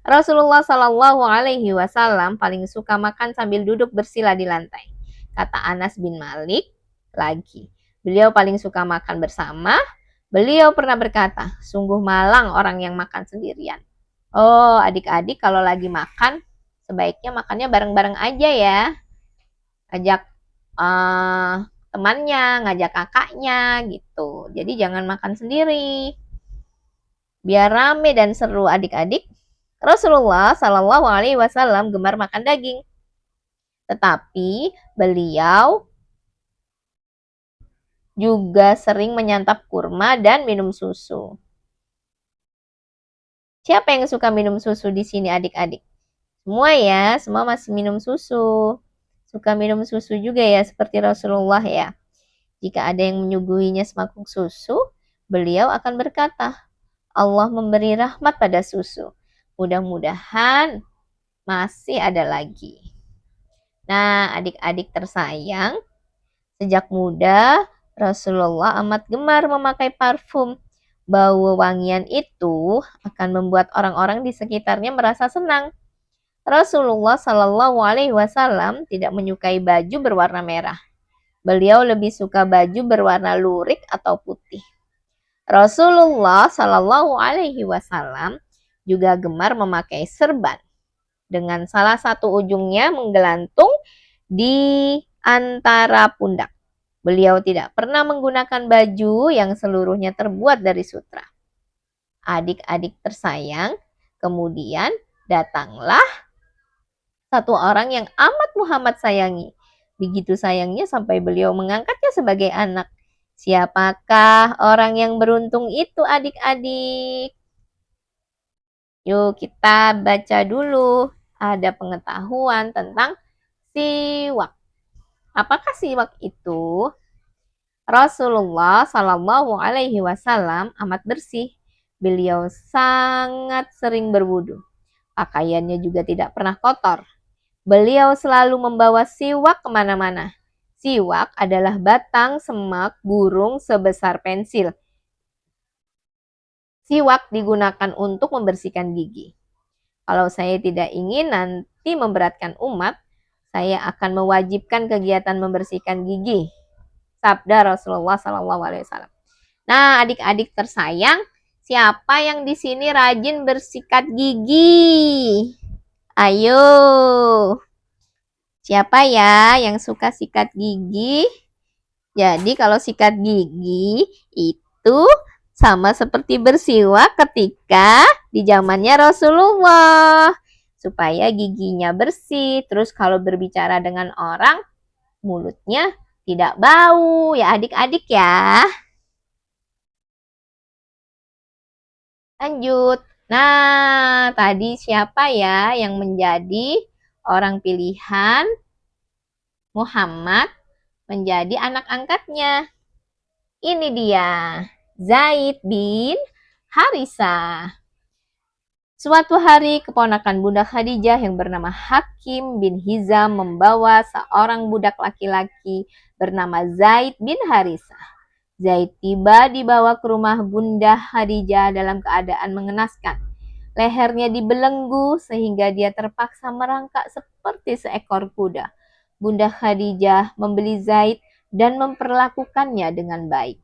Rasulullah Sallallahu Alaihi Wasallam paling suka makan sambil duduk bersila di lantai. Kata Anas bin Malik lagi. Beliau paling suka makan bersama. Beliau pernah berkata, sungguh malang orang yang makan sendirian. Oh, adik-adik kalau lagi makan, sebaiknya makannya bareng-bareng aja ya. Ajak temannya, ngajak kakaknya gitu. Jadi jangan makan sendiri. Biar rame dan seru adik-adik. Rasulullah Shallallahu Alaihi Wasallam gemar makan daging. Tetapi beliau juga sering menyantap kurma dan minum susu. Siapa yang suka minum susu di sini adik-adik? Semua ya, semua masih minum susu. Suka minum susu juga ya, seperti Rasulullah ya. Jika ada yang menyuguhinya semangkuk susu, beliau akan berkata, Allah memberi rahmat pada susu. Mudah-mudahan masih ada lagi. Nah, adik-adik tersayang, sejak muda Rasulullah amat gemar memakai parfum. Bau wangian itu akan membuat orang-orang di sekitarnya merasa senang. Rasulullah Shallallahu Alaihi Wasallam tidak menyukai baju berwarna merah. Beliau lebih suka baju berwarna lurik atau putih. Rasulullah Shallallahu Alaihi Wasallam juga gemar memakai serban dengan salah satu ujungnya menggelantung di antara pundak. Beliau tidak pernah menggunakan baju yang seluruhnya terbuat dari sutra. Adik-adik tersayang, kemudian datanglah satu orang yang amat Muhammad sayangi. Begitu sayangnya sampai beliau mengangkatnya sebagai anak. Siapakah orang yang beruntung itu adik-adik? Yuk kita baca dulu. Ada pengetahuan tentang siwak. Apakah siwak itu? Rasulullah Shallallahu Alaihi Wasallam amat bersih. Beliau sangat sering berwudu. Pakaiannya juga tidak pernah kotor. Beliau selalu membawa siwak kemana-mana. Siwak adalah batang semak burung sebesar pensil. Siwak digunakan untuk membersihkan gigi. Kalau saya tidak ingin nanti memberatkan umat, saya akan mewajibkan kegiatan membersihkan gigi. Sabda Rasulullah SAW. Nah, adik-adik tersayang, siapa yang di sini rajin bersikat gigi? Ayo. Siapa ya yang suka sikat gigi? Jadi kalau sikat gigi itu sama seperti bersiwak ketika di zamannya Rasulullah. Supaya giginya bersih. Terus kalau berbicara dengan orang, mulutnya tidak bau. Ya adik-adik ya. Lanjut. Nah, tadi siapa ya yang menjadi orang pilihan Muhammad menjadi anak angkatnya? Ini dia, Zaid bin Harisah. Suatu hari, keponakan Bunda Khadijah yang bernama Hakim bin Hizam membawa seorang budak laki-laki bernama Zaid bin Harisah. Zaid tiba dibawa ke rumah Bunda Khadijah dalam keadaan mengenaskan. Lehernya dibelenggu sehingga dia terpaksa merangkak seperti seekor kuda. Bunda Khadijah membeli Zaid dan memperlakukannya dengan baik.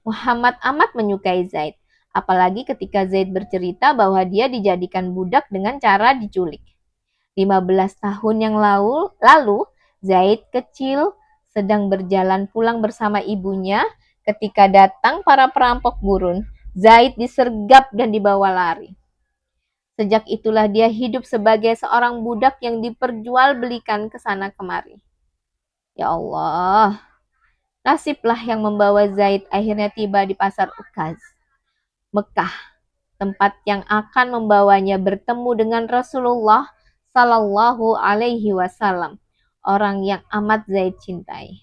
Muhammad amat menyukai Zaid, apalagi ketika Zaid bercerita bahwa dia dijadikan budak dengan cara diculik. 15 tahun yang lalu Zaid kecil sedang berjalan pulang bersama ibunya ketika datang para perampok gurun. Zaid disergap dan dibawa lari. Sejak itulah dia hidup sebagai seorang budak yang diperjualbelikan ke sana kemari. Ya Allah, nasiblah yang membawa Zaid akhirnya tiba di pasar Ukaz, Mekah, tempat yang akan membawanya bertemu dengan Rasulullah Sallallahu Alaihi Wasallam, orang yang amat Zaid cintai.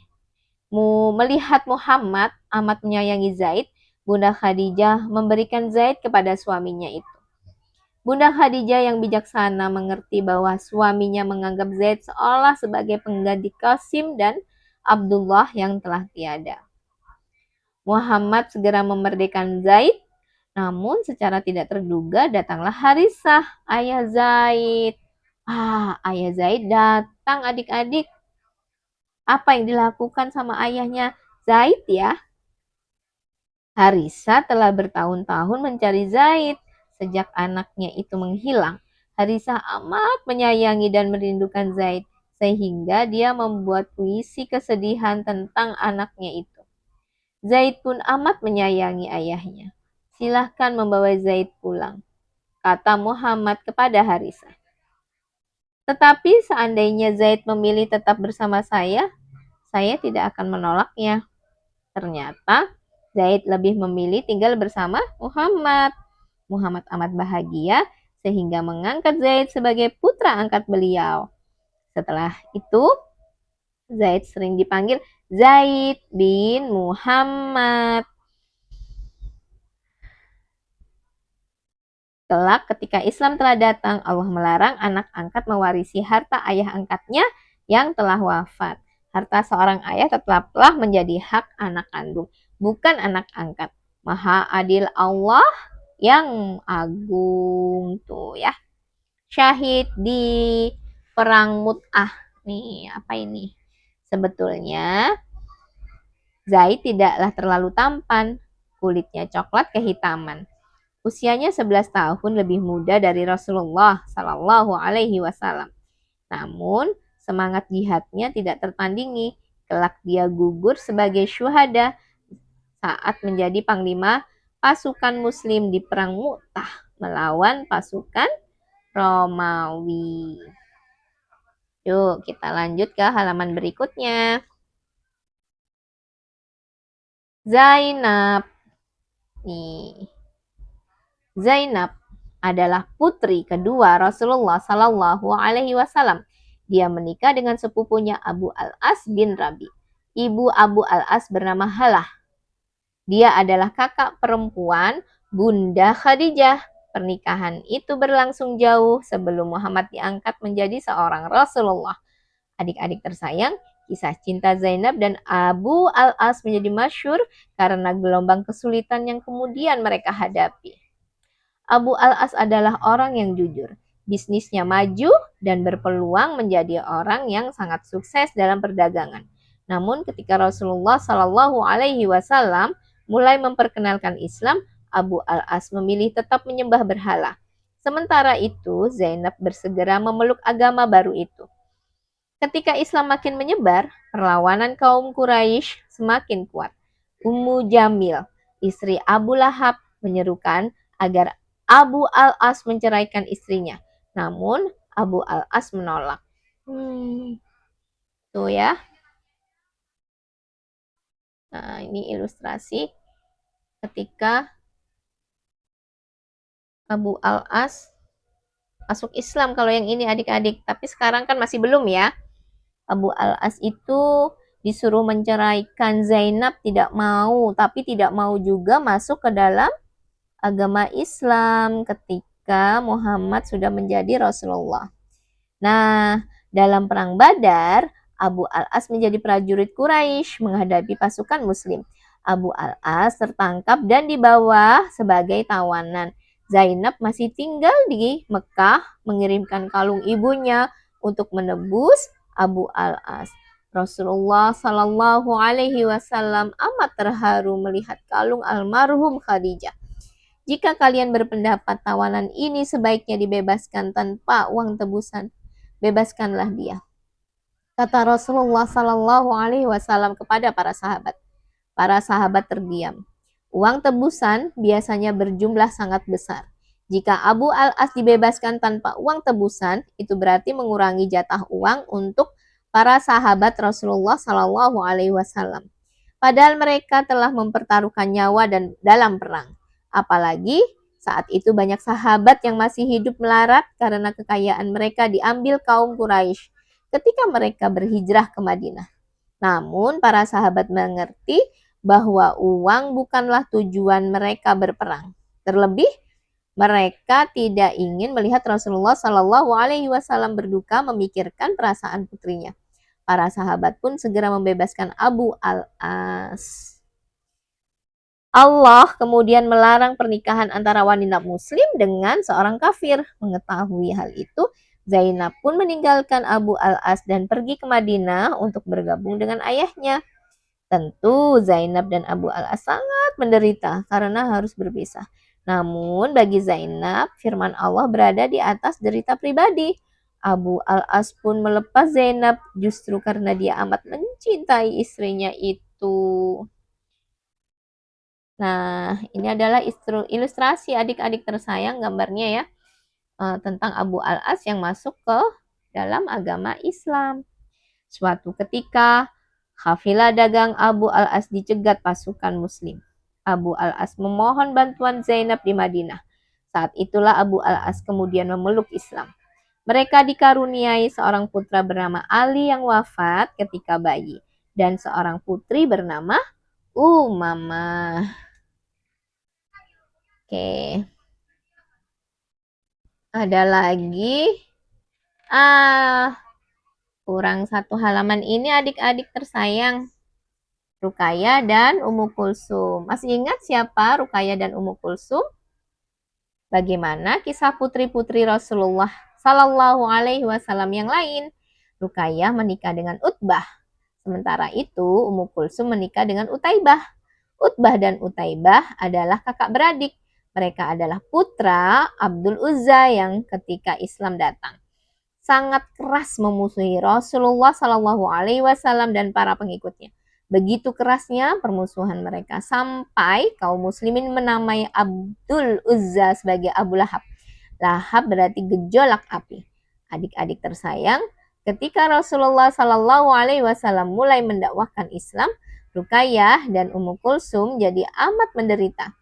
Melihat Muhammad amat menyayangi Zaid, Bunda Khadijah memberikan Zaid kepada suaminya itu. Bunda Khadijah yang bijaksana mengerti bahwa suaminya menganggap Zaid seolah sebagai pengganti Qasim dan Abdullah yang telah tiada. Muhammad segera memerdekakan Zaid, namun secara tidak terduga datanglah Harisah, ayah Zaid. Ayah Zaid datang adik-adik. Apa yang dilakukan sama ayahnya Zaid ya? Harisah telah bertahun-tahun mencari Zaid. Sejak anaknya itu menghilang, Harisah amat menyayangi dan merindukan Zaid, sehingga dia membuat puisi kesedihan tentang anaknya itu. Zaid pun amat menyayangi ayahnya. Silahkan membawa Zaid pulang, kata Muhammad kepada Harisah. Tetapi seandainya Zaid memilih tetap bersama saya tidak akan menolaknya. Ternyata Zaid lebih memilih tinggal bersama Muhammad. Muhammad amat bahagia sehingga mengangkat Zaid sebagai putra angkat beliau. Setelah itu, Zaid sering dipanggil Zaid bin Muhammad. Kelak ketika Islam telah datang, Allah melarang anak angkat mewarisi harta ayah angkatnya yang telah wafat. Harta seorang ayah tetaplah menjadi hak anak kandung, bukan anak angkat. Maha adil Allah yang agung. Tuh ya. Syahid di perang Mut'ah. Nih, apa ini? Sebetulnya Zaid tidaklah terlalu tampan. Kulitnya coklat kehitaman. Usianya 11 tahun lebih muda dari Rasulullah Sallallahu Alaihi Wasallam. Namun, semangat jihadnya tidak tertandingi. Kelak dia gugur sebagai syuhada saat menjadi panglima pasukan muslim di perang Mu'tah melawan pasukan Romawi. Yuk, kita lanjut ke halaman berikutnya. Zainab. Nih. Zainab adalah putri kedua Rasulullah Sallallahu Alaihi Wasallam. Dia menikah dengan sepupunya Abu Al-As bin Rabi. Ibu Abu Al-As bernama Halah. Dia adalah kakak perempuan Bunda Khadijah. Pernikahan itu berlangsung jauh sebelum Muhammad diangkat menjadi seorang Rasulullah. Adik-adik tersayang, kisah cinta Zainab dan Abu Al-As menjadi masyhur karena gelombang kesulitan yang kemudian mereka hadapi. Abu Al-As adalah orang yang jujur. Bisnisnya maju dan berpeluang menjadi orang yang sangat sukses dalam perdagangan. Namun ketika Rasulullah Shallallahu Alaihi Wasallam mulai memperkenalkan Islam, Abu Al-As memilih tetap menyembah berhala. Sementara itu, Zainab bersegera memeluk agama baru itu. Ketika Islam makin menyebar, perlawanan kaum Quraisy semakin kuat. Ummu Jamil, istri Abu Lahab, menyerukan agar Abu Al-As menceraikan istrinya. Namun Abu Al-As menolak. Tuh ya. Nah, ini ilustrasi ketika Abu Al-As masuk Islam. Kalau yang ini adik-adik, tapi sekarang kan masih belum ya. Abu Al-As itu disuruh menceraikan Zainab, tidak mau, tapi tidak mau juga masuk ke dalam agama Islam ketika Muhammad sudah menjadi Rasulullah. Nah, dalam perang Badar, Abu Al-As menjadi prajurit Quraisy menghadapi pasukan muslim. Abu Al-As tertangkap dan dibawa sebagai tawanan. Zainab masih tinggal di Mekah mengirimkan kalung ibunya untuk menebus Abu Al-As. Rasulullah Shallallahu Alaihi Wasallam amat terharu melihat kalung almarhum Khadijah. Jika kalian berpendapat tawanan ini sebaiknya dibebaskan tanpa uang tebusan, bebaskanlah dia. Kata Rasulullah Shallallahu Alaihi Wasallam kepada para sahabat. Para sahabat terdiam. Uang tebusan biasanya berjumlah sangat besar. Jika Abu Al-As dibebaskan tanpa uang tebusan, itu berarti mengurangi jatah uang untuk para sahabat Rasulullah Shallallahu Alaihi Wasallam. Padahal mereka telah mempertaruhkan nyawa dan dalam perang. Apalagi saat itu banyak sahabat yang masih hidup melarat karena kekayaan mereka diambil kaum Quraisy ketika mereka berhijrah ke Madinah. Namun para sahabat mengerti bahwa uang bukanlah tujuan mereka berperang. Terlebih mereka tidak ingin melihat Rasulullah Shallallahu Alaihi Wasallam berduka memikirkan perasaan putrinya. Para sahabat pun segera membebaskan Abu Al-As. Allah kemudian melarang pernikahan antara wanita muslim dengan seorang kafir. Mengetahui hal itu, Zainab pun meninggalkan Abu Al-As dan pergi ke Madinah untuk bergabung dengan ayahnya. Tentu Zainab dan Abu Al-As sangat menderita karena harus berpisah. Namun bagi Zainab, firman Allah berada di atas derita pribadi. Abu Al-As pun melepas Zainab justru karena dia amat mencintai istrinya itu. Nah, ini adalah ilustrasi adik-adik tersayang gambarnya ya, tentang Abu Al-As yang masuk ke dalam agama Islam. Suatu ketika, kafilah dagang Abu Al-As dicegat pasukan muslim. Abu Al-As memohon bantuan Zainab di Madinah. Saat itulah Abu Al-As kemudian memeluk Islam. Mereka dikaruniai seorang putra bernama Ali yang wafat ketika bayi dan seorang putri bernama Umamah. Oke. Ada lagi. Kurang satu halaman ini adik-adik tersayang. Ruqayyah dan Ummu Kulsum. Masih ingat siapa Ruqayyah dan Ummu Kulsum? Bagaimana kisah putri-putri Rasulullah Sallallahu Alaihi Wasallam yang lain? Ruqayyah menikah dengan Utbah. Sementara itu Ummu Kulsum menikah dengan Utaibah. Utbah dan Utaibah adalah kakak beradik. Mereka adalah putra Abdul Uzza yang ketika Islam datang sangat keras memusuhi Rasulullah Shallallahu Alaihi Wasallam dan para pengikutnya. Begitu kerasnya permusuhan mereka sampai kaum muslimin menamai Abdul Uzza sebagai Abu Lahab. Lahab berarti gejolak api. Adik-adik tersayang, ketika Rasulullah Shallallahu Alaihi Wasallam mulai mendakwahkan Islam, Ruqayyah dan Ummu Kulsum jadi amat menderita.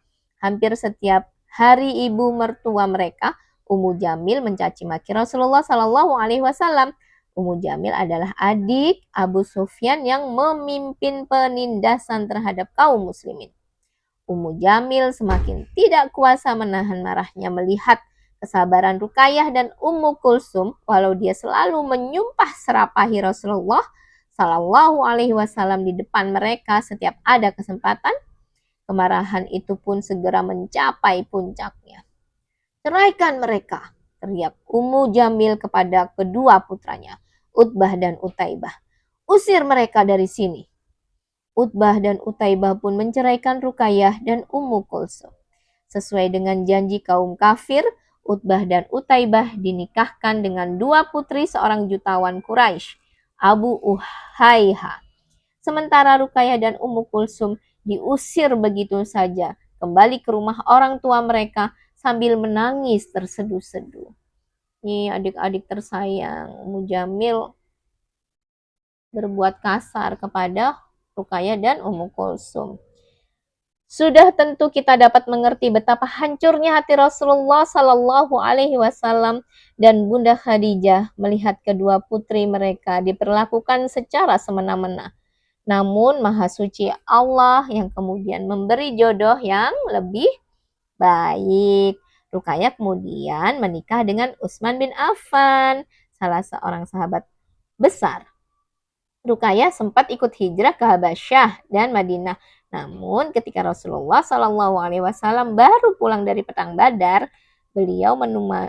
Hampir setiap hari ibu mertua mereka, Ummu Jamil, mencaci maki Rasulullah Shallallahu Alaihi Wasallam. Ummu Jamil adalah adik Abu Sufyan yang memimpin penindasan terhadap kaum muslimin. Ummu Jamil semakin tidak kuasa menahan marahnya melihat kesabaran Ruqayyah dan Ummu Kulsum, walau dia selalu menyumpah serapahi Rasulullah Shallallahu Alaihi Wasallam di depan mereka setiap ada kesempatan. Kemarahan itu pun segera mencapai puncaknya. Ceraikan mereka, teriak Ummu Jamil kepada kedua putranya, Utbah dan Utaibah. Usir mereka dari sini. Utbah dan Utaibah pun menceraikan Ruqayyah dan Ummu Kulsum. Sesuai dengan janji kaum kafir, Utbah dan Utaibah dinikahkan dengan dua putri seorang jutawan Quraisy, Abu Uhaiha. Sementara Ruqayyah dan Ummu Kulsum diusir begitu saja, kembali ke rumah orang tua mereka sambil menangis terseduh-seduh. Nih adik-adik tersayang, Ummu Jamil berbuat kasar kepada Ruqayyah dan Ummu Kulsum. Sudah tentu kita dapat mengerti betapa hancurnya hati Rasulullah Sallallahu Alaihi Wasallam dan Bunda Khadijah melihat kedua putri mereka diperlakukan secara semena-mena. Namun Maha Suci Allah yang kemudian memberi jodoh yang lebih baik. Ruqayyah kemudian menikah dengan Utsman bin Affan, salah seorang sahabat besar. Ruqayyah sempat ikut hijrah ke Habasyah dan Madinah. Namun ketika Rasulullah Shallallahu Alaihi Wasallam baru pulang dari perang Badar, beliau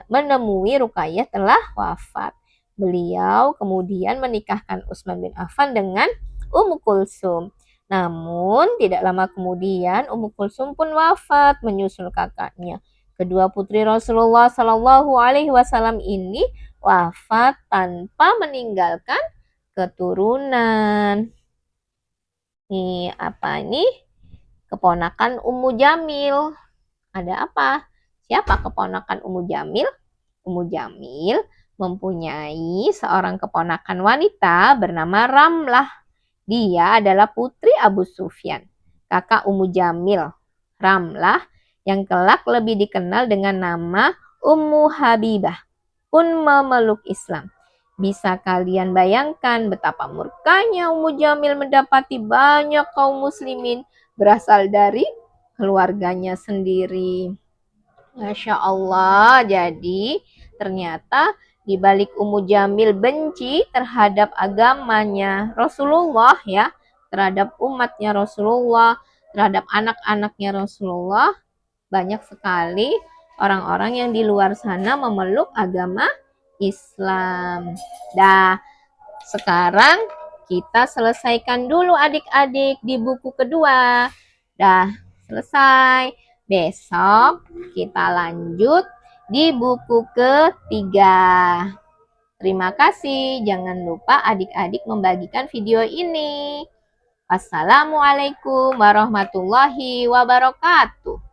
menemui Ruqayyah telah wafat. Beliau kemudian menikahkan Utsman bin Affan dengan Ummu Kulsum. Namun tidak lama kemudian Ummu Kulsum pun wafat menyusul kakaknya. Kedua putri Rasulullah Shallallahu Alaihi Wasallam ini wafat tanpa meninggalkan keturunan. Nih apa ini? Keponakan Ummu Jamil. Ada apa? Siapa keponakan Ummu Jamil? Ummu Jamil mempunyai seorang keponakan wanita bernama Ramlah. Dia adalah putri Abu Sufyan, kakak Ummu Jamil. Ramlah yang kelak lebih dikenal dengan nama Ummu Habibah pun memeluk Islam. Bisa kalian bayangkan betapa murkanya Ummu Jamil mendapati banyak kaum muslimin berasal dari keluarganya sendiri. Masya Allah, jadi ternyata di balik Ummu Jamil benci terhadap agamanya Rasulullah ya, terhadap umatnya Rasulullah, terhadap anak-anaknya Rasulullah, banyak sekali orang-orang yang di luar sana memeluk agama Islam. Dah, sekarang kita selesaikan dulu adik-adik di buku kedua. Dah, selesai. Besok kita lanjut di buku ketiga. Terima kasih. Jangan lupa adik-adik membagikan video ini. Wassalamualaikum warahmatullahi wabarakatuh.